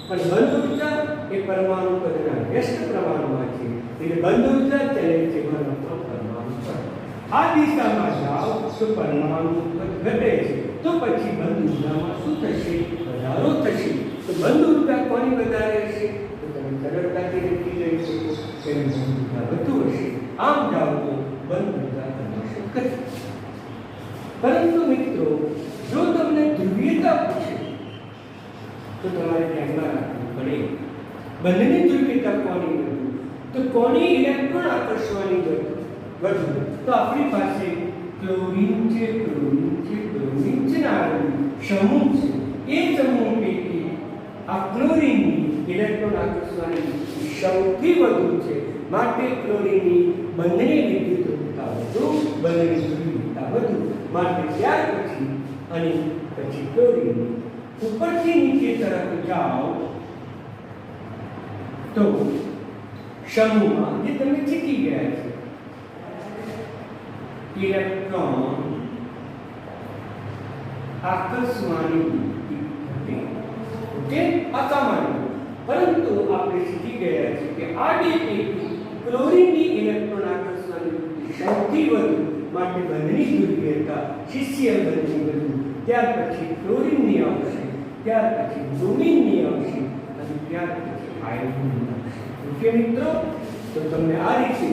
પણ બંધ ઉર્જા એ પરમાણુ પદના વ્યસ્ત પ્રમાણમાં છે, એટલે બંધ ઉર્જા ચલે છે પરમાણુ પદ. આ દિશામાં જાઓ તો પરમાણુ પદ ઘટે છે, તો પછી બંધ ઉર્જામાં શું થશે? વધારો થશે. તો બંધ ઉર્જા કોની વધારે હશે? તો તમે સરળતાથી લખી લઈ શકો કે બંધ ઉર્જા વધુ હશે. આમ જાઓ તો બંધ ઉર્જા પ્રદર્શન કરશે. પરંતુ મિત્રો, જો તમને ધ્રુવીયતા પૂછે તો તમારે ધ્યાનમાં રાખવું પડે બંનેની ધ્રુવીયતા કોની વધુ, તો કોની ઇલેક્ટ્રોન આકર્ષવાની વધુ. તો આપણી પાસે ક્લોરીન છે, ક્લોરીન છે ના સમૂહ છે. એ સમૂહ પૈકી આ ક્લોરીનની ઇલેક્ટ્રોન આકર્ષવાની સૌથી વધુ છે. માટે ક્લોરીનની બંનેની વિદ્યુતતા વધુ, બંનેની ધ્રુવીયતા વધુ. માટે ત્યાર પછી અને પછી ક્લોરીન ઉપરથી નીચે તરફ જાઓ તો સમૂહમાં જે તમે શીખી ગયા છે ઇલેક્ટ્રોન આકર્ષવાની વૃત્તિ, ઓકે, અસામાન્ય. પરંતુ આપણે શીખી ગયા છે કે આ બે પૈકી ક્લોરીનની ઇલેક્ટ્રોન આકર્ષવાની વૃત્તિ સૌથી વધુ. માટે બંનેની ધ્રુવીયતા CCl બંધની વધુ. ત્યાર પછી ક્લોરીનની આવશે, ત્યાર પછી બ્રોમિનની આવશે અને ત્યાર પછી આયોડિનની આવશે. ઓકે મિત્રો, તો તમને આ રીતે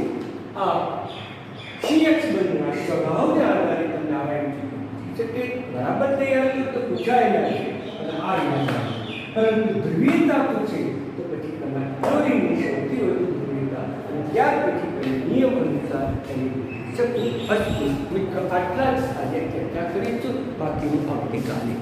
આ CX બંધના સ્વભાવને આધારે તમને આવડે છે કે બરાબર તૈયાર કરો તો પૂછાયેલા છે અને આ રીતે. પરંતુ ધ્રુવીયતા પૂછે તો પછી તમારે ક્લોરીનની સૌથી વધુ ધ્રુવીયતા અને ત્યાર પછી તમે નિયમ અનુસાર એની શક્તિ. મિત્રો, આટલા જ આજે ચર્ચા કરીશું, બાકીનું આવતીકાલે.